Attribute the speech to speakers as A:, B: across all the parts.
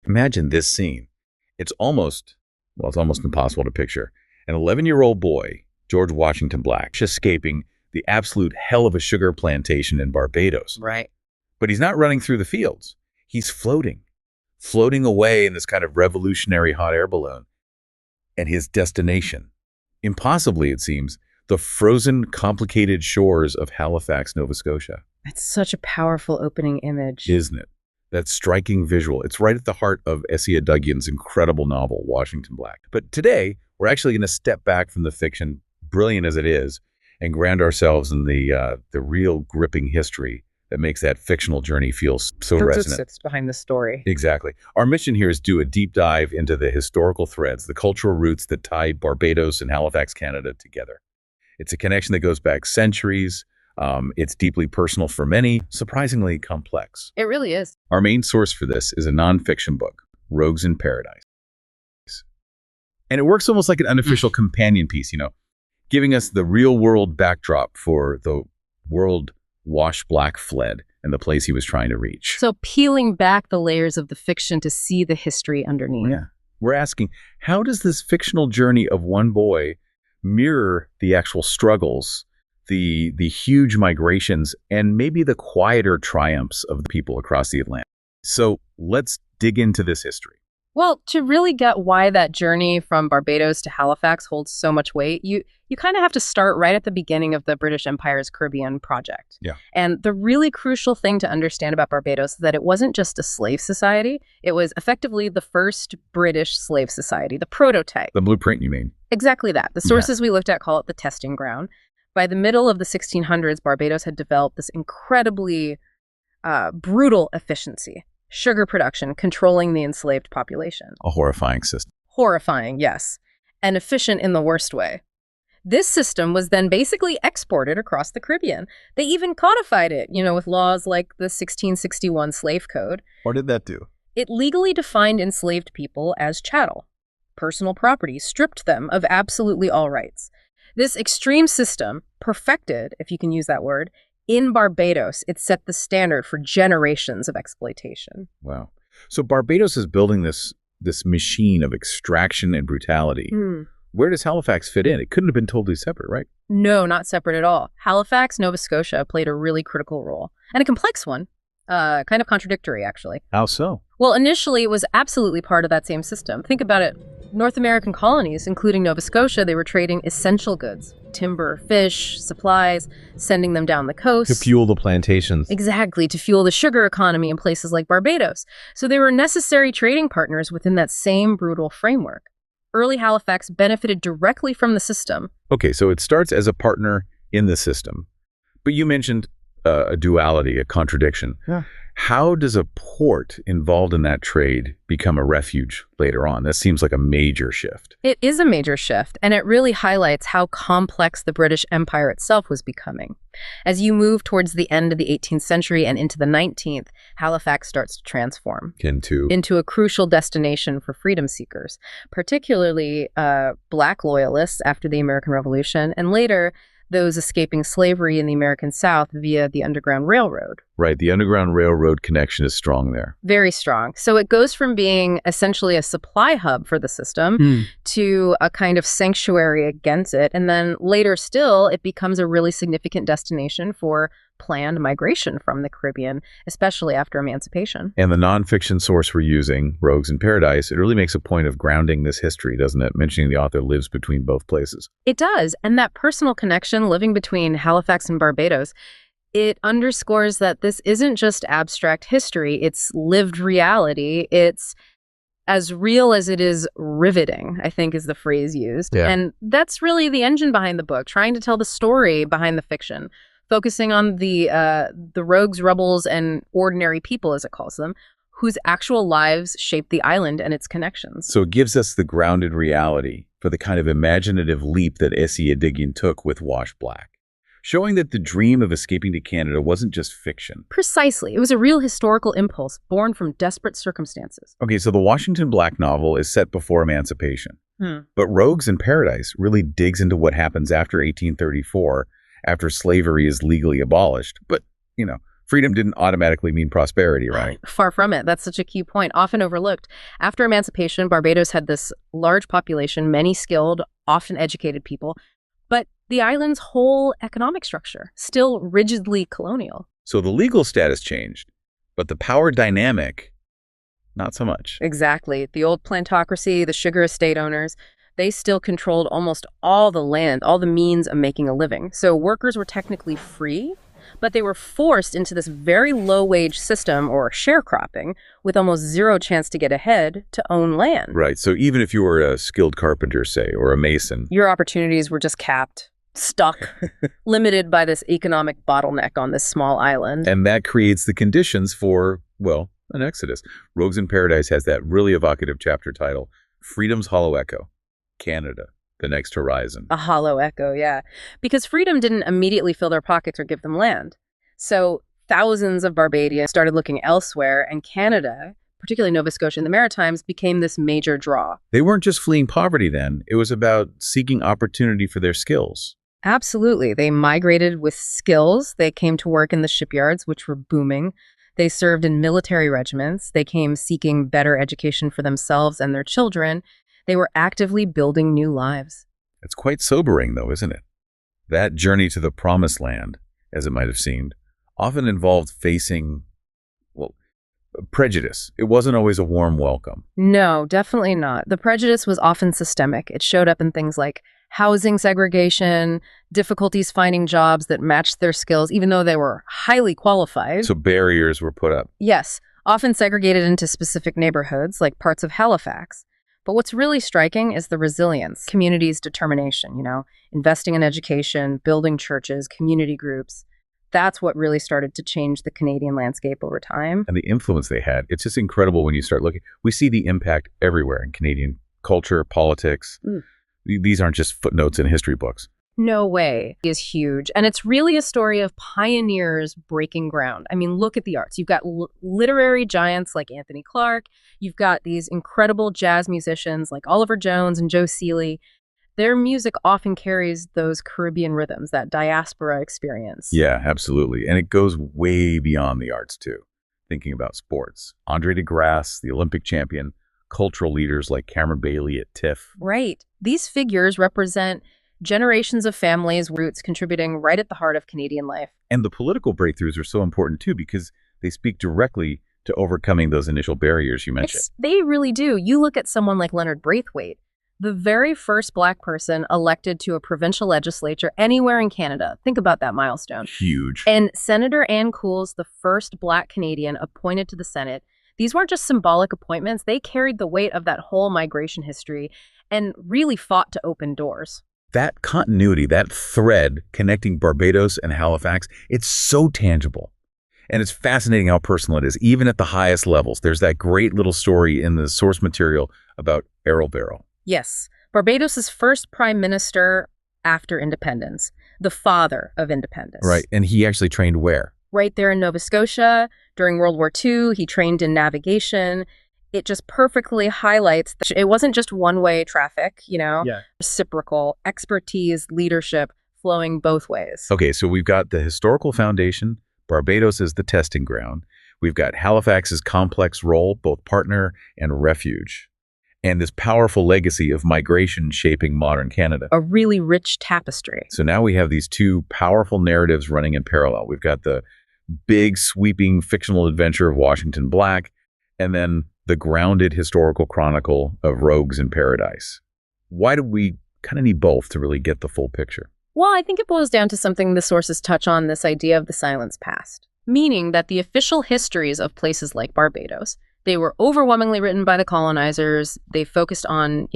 A: Imagine this scene. It's almost impossible to picture. An 11-year-old boy, George Washington Black, escaping the absolute hell of a sugar plantation in Barbados.
B: Right.
A: But he's not running through the fields. He's floating away in this kind of revolutionary hot air balloon. And his destination, impossibly it seems, the frozen, complicated shores of Halifax, Nova Scotia.
B: That's such a powerful opening image.
A: Isn't it? That striking visual. It's right at the heart of Essia Duggan's incredible novel, Washington Black. But today, we're actually going to step back from the fiction, brilliant as it is, and ground ourselves in the real gripping history that makes that fictional journey feel so resonant.
B: That's what sits behind the story.
A: Exactly. Our mission here is to do a deep dive into the historical threads, the cultural roots that tie Barbados and Halifax, Canada together. It's a connection that goes back centuries. It's deeply personal for many, surprisingly complex.
B: It really is.
A: Our main source for this is a nonfiction book, Rogues in Paradise. And it works almost like an unofficial companion piece, giving us the real-world backdrop for the world Wash Black fled and the place he was trying to reach.
B: So peeling back the layers of the fiction to see the history underneath.
A: Yeah. We're asking, how does this fictional journey of one boy mirror the actual struggles, the huge migrations, and maybe the quieter triumphs of the people across the Atlantic? So let's dig into this history.
B: Well, to really get why that journey from Barbados to Halifax holds so much weight, you kind of have to start right at the beginning of the British Empire's Caribbean project.
A: Yeah.
B: And the really crucial thing to understand about Barbados is that it wasn't just a slave society. It was effectively the first British slave society, the prototype.
A: The blueprint, you mean?
B: Exactly that. The sources we looked at call it the testing ground. By the middle of the 1600s, Barbados had developed this incredibly brutal efficiency. Sugar production, controlling the enslaved population.
A: A horrifying system.
B: Horrifying, yes. And efficient in the worst way. This system was then basically exported across the Caribbean. They even codified it, with laws like the 1661 Slave Code.
A: What did that do?
B: It legally defined enslaved people as chattel. Personal property, stripped them of absolutely all rights. This extreme system, perfected, if you can use that word, in Barbados, it set the standard for generations of exploitation.
A: Wow. So Barbados is building this machine of extraction and brutality. Where does Halifax fit in? It couldn't have been totally separate, right?
B: No, not separate at all. Halifax, Nova Scotia played a really critical role, and a complex one. Kind of contradictory, actually.
A: How so?
B: Well, initially, it was absolutely part of that same system. Think about it. North American colonies, including Nova Scotia, they were trading essential goods, timber, fish, supplies, sending them down the coast.
C: To fuel the plantations.
B: Exactly, to fuel the sugar economy in places like Barbados. So they were necessary trading partners within that same brutal framework. Early Halifax benefited directly from the system.
A: Okay, so it starts as a partner in the system. But you mentioned a duality, a contradiction.
C: Yeah.
A: How does a port involved in that trade become a refuge later on? That seems like a major shift.
B: It is a major shift, and it really highlights how complex the British Empire itself was becoming. As you move towards the end of the 18th century and into the 19th, Halifax starts to transform into a crucial destination for freedom seekers, particularly Black loyalists after the American Revolution, and later those escaping slavery in the American South via the Underground Railroad.
A: Right, the Underground Railroad connection is strong there.
B: Very strong. So it goes from being essentially a supply hub for the system to a kind of sanctuary against it. And then later still, it becomes a really significant destination for planned migration from the Caribbean, especially after emancipation.
A: And the nonfiction source we're using, Rogues in Paradise, it really makes a point of grounding this history, doesn't it? Mentioning the author lives between both places.
B: It does. And that personal connection living between Halifax and Barbados, it underscores that this isn't just abstract history, it's lived reality. It's as real as it is riveting, I think is the phrase used.
C: Yeah.
B: And that's really the engine behind the book, trying to tell the story behind the fiction, focusing on the rogues, rebels, and ordinary people, as it calls them, whose actual lives shape the island and its connections.
A: So it gives us the grounded reality for the kind of imaginative leap that Essia Duggan took with Wash Black, showing that the dream of escaping to Canada wasn't just fiction.
B: Precisely. It was a real historical impulse born from desperate circumstances.
A: Okay, so the Washington Black novel is set before emancipation. But Rogues in Paradise really digs into what happens after 1834, after slavery is legally abolished. But, Freedom didn't automatically mean prosperity, right?
B: Far from it. That's such a key point, often overlooked. After emancipation, Barbados had this large population, many skilled, often educated people, but the island's whole economic structure, still rigidly colonial.
A: So the legal status changed, but the power dynamic, not so much.
B: Exactly. The old plantocracy, the sugar estate owners, they still controlled almost all the land, all the means of making a living. So workers were technically free, but they were forced into this very low-wage system, or sharecropping, with almost zero chance to get ahead, to own land.
A: Right. So even if you were a skilled carpenter, say, or a mason,
B: your opportunities were just capped, stuck, limited by this economic bottleneck on this small island.
A: And that creates the conditions for, well, an exodus. Rogues in Paradise has that really evocative chapter title, Freedom's Hollow Echo, Canada, the Next Horizon.
B: A hollow echo, yeah. Because freedom didn't immediately fill their pockets or give them land. So thousands of Barbadians started looking elsewhere, and Canada, particularly Nova Scotia and the Maritimes, became this major draw.
A: They weren't just fleeing poverty then. It was about seeking opportunity for their skills.
B: Absolutely. They migrated with skills. They came to work in the shipyards, which were booming. They served in military regiments. They came seeking better education for themselves and their children. They were actively building new lives.
A: It's quite sobering, though, isn't it? That journey to the promised land, as it might have seemed, often involved facing, well, prejudice. It wasn't always a warm welcome.
B: No, definitely not. The prejudice was often systemic. It showed up in things like housing segregation, difficulties finding jobs that matched their skills, even though they were highly qualified.
A: So barriers were put up.
B: Yes, often segregated into specific neighborhoods, like parts of Halifax. But what's really striking is the resilience, communities' determination, investing in education, building churches, community groups. That's what really started to change the Canadian landscape over time.
A: And the influence they had. It's just incredible when you start looking. We see the impact everywhere in Canadian culture, politics. These aren't just footnotes in history books.
B: No way. It is huge. And it's really a story of pioneers breaking ground. I mean, look at the arts. You've got literary giants like Anthony Clark. You've got these incredible jazz musicians like Oliver Jones and Joe Seeley. Their music often carries those Caribbean rhythms, that diaspora experience.
A: Yeah, absolutely. And it goes way beyond the arts, too. Thinking about sports. Andre DeGrasse, the Olympic champion, cultural leaders like Cameron Bailey at TIFF.
B: Right. These figures represent generations of families' roots contributing right at the heart of Canadian life.
A: And the political breakthroughs are so important, too, because they speak directly to overcoming those initial barriers you mentioned.
B: They really do. You look at someone like Leonard Braithwaite, the very first Black person elected to a provincial legislature anywhere in Canada. Think about that milestone.
A: Huge.
B: And Senator Ann Cools, the first Black Canadian appointed to the Senate. These weren't just symbolic appointments. They carried the weight of that whole migration history and really fought to open doors.
A: That continuity, that thread connecting Barbados and Halifax, it's so tangible. And it's fascinating how personal it is, even at the highest levels. There's that great little story in the source material about Errol Barrow.
B: Yes, Barbados' first prime minister after independence, the father of independence.
A: Right, and he actually trained where?
B: Right there in Nova Scotia. During World War II, he trained in navigation. It just perfectly highlights that it wasn't just one-way traffic, reciprocal expertise, leadership flowing both ways.
A: Okay, so we've got the historical foundation. Barbados is the testing ground. We've got Halifax's complex role, both partner and refuge. And this powerful legacy of migration shaping modern Canada.
B: A really rich tapestry.
A: So now we have these two powerful narratives running in parallel. We've got the big, sweeping fictional adventure of WashingtonBlack, and then the grounded historical chronicle of Rogues in Paradise. Why do we kind of need both to really get the full picture?
B: Well, I think it boils down to something the sources touch on, this idea of the silenced past, meaning that the official histories of places like Barbados, they were overwhelmingly written by the colonizers. They focused on,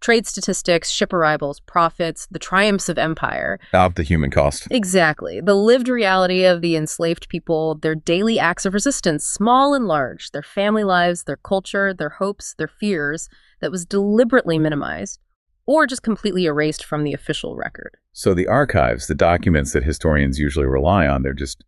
B: trade statistics, ship arrivals, profits, the triumphs of empire.
A: Out the human cost.
B: Exactly. The lived reality of the enslaved people, their daily acts of resistance, small and large, their family lives, their culture, their hopes, their fears, that was deliberately minimized or just completely erased from the official record.
A: So the archives, the documents that historians usually rely on, they're just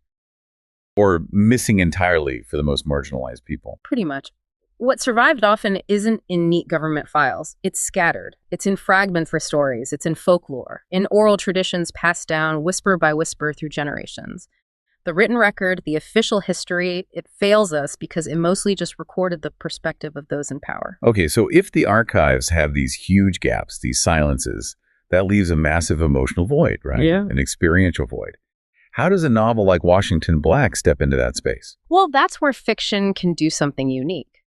A: or missing entirely for the most marginalized people.
B: Pretty much. What survived often isn't in neat government files. It's scattered. It's in fragments for stories. It's in folklore, in oral traditions passed down whisper by whisper through generations. The written record, the official history, it fails us because it mostly just recorded the perspective of those in power.
A: Okay, so if the archives have these huge gaps, these silences, that leaves a massive emotional void, right?
B: Yeah.
A: An experiential void. How does a novel like WashingtonBlack step into that space?
B: Well, that's where fiction can do something unique.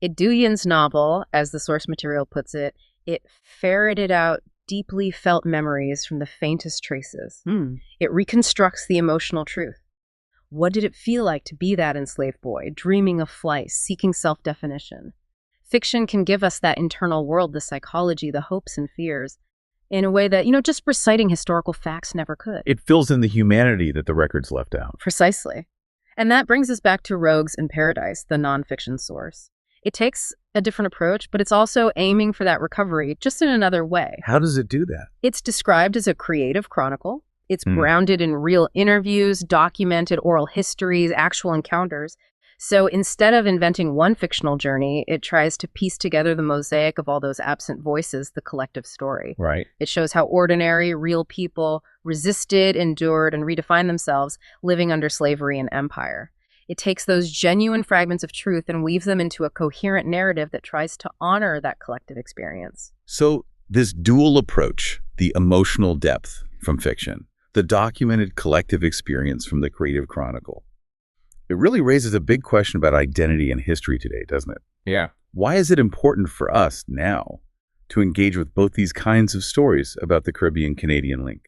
B: Iduyin's novel, as the source material puts it, it ferreted out deeply felt memories from the faintest traces. It reconstructs the emotional truth. What did it feel like to be that enslaved boy, dreaming of flight, seeking self-definition? Fiction can give us that internal world, the psychology, the hopes and fears, in a way that, just reciting historical facts never could.
A: It fills in the humanity that the records left out.
B: Precisely. And that brings us back to Rogues in Paradise, the nonfiction source. It takes a different approach, but it's also aiming for that recovery, just in another way.
A: How does it do that?
B: It's described as a creative chronicle. It's grounded in real interviews, documented oral histories, actual encounters. So instead of inventing one fictional journey, it tries to piece together the mosaic of all those absent voices, the collective story.
A: Right.
B: It shows how ordinary, real people resisted, endured, and redefined themselves living under slavery and empire. It takes those genuine fragments of truth and weaves them into a coherent narrative that tries to honor that collective experience.
A: So this dual approach, the emotional depth from fiction, the documented collective experience from the creative chronicle, it really raises a big question about identity and history today, doesn't it?
C: Yeah.
A: Why is it important for us now to engage with both these kinds of stories about the Caribbean-Canadian link?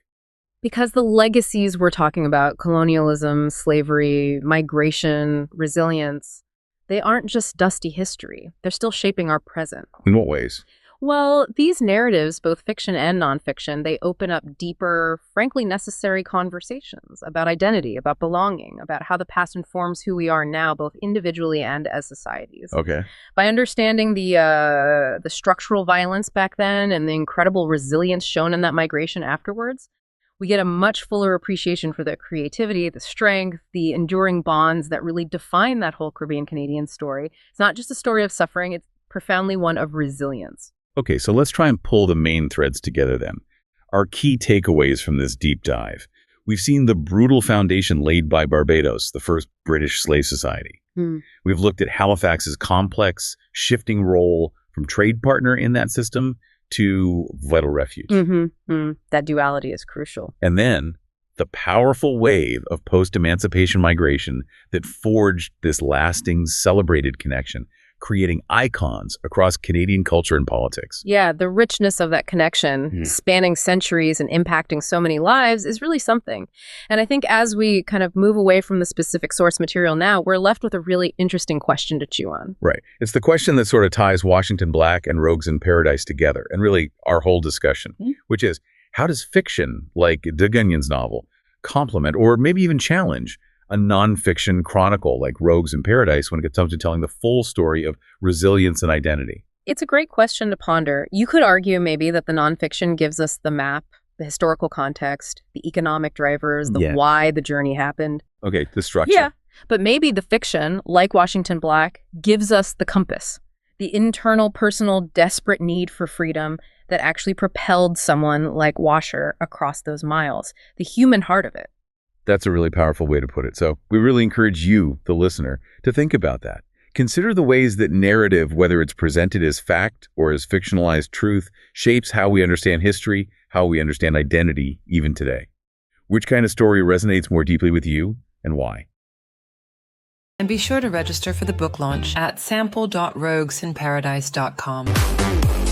B: Because the legacies we're talking about, colonialism, slavery, migration, resilience, they aren't just dusty history. They're still shaping our present.
A: In what ways?
B: Well, these narratives, both fiction and nonfiction, they open up deeper, frankly necessary conversations about identity, about belonging, about how the past informs who we are now, both individually and as societies.
A: Okay.
B: By understanding the structural violence back then and the incredible resilience shown in that migration afterwards, we get a much fuller appreciation for the creativity, the strength, the enduring bonds that really define that whole Caribbean-Canadian story. It's not just a story of suffering, it's profoundly one of resilience.
A: Okay, so let's try and pull the main threads together then. Our key takeaways from this deep dive. We've seen the brutal foundation laid by Barbados, the first British slave society. We've looked at Halifax's complex, shifting role from trade partner in that system to vital refuge.
B: That duality is crucial.
A: And then the powerful wave of post-emancipation migration that forged this lasting, celebrated connection, creating icons across Canadian culture and politics.
B: Yeah, the richness of that connection, spanning centuries and impacting so many lives, is really something. And I think as we kind of move away from the specific source material now, we're left with a really interesting question to chew on.
A: Right. It's the question that sort of ties WashingtonBlack and Rogues in Paradise together, and really our whole discussion, which is, how does fiction, like Iduyin's novel, complement or maybe even challenge a nonfiction chronicle like Rogues in Paradise when it comes to telling the full story of resilience and identity?
B: It's a great question to ponder. You could argue maybe that the nonfiction gives us the map, the historical context, the economic drivers, the why the journey happened.
A: Okay, the structure.
B: Yeah, but maybe the fiction, like WashingtonBlack, gives us the compass, the internal, personal, desperate need for freedom that actually propelled someone like Washer across those miles, the human heart of it.
A: That's a really powerful way to put it. So we really encourage you, the listener, to think about that. Consider the ways that narrative, whether it's presented as fact or as fictionalized truth, shapes how we understand history, how we understand identity, even today. Which kind of story resonates more deeply with you and why?
D: And be sure to register for the book launch at sample.roguesinparadise.com.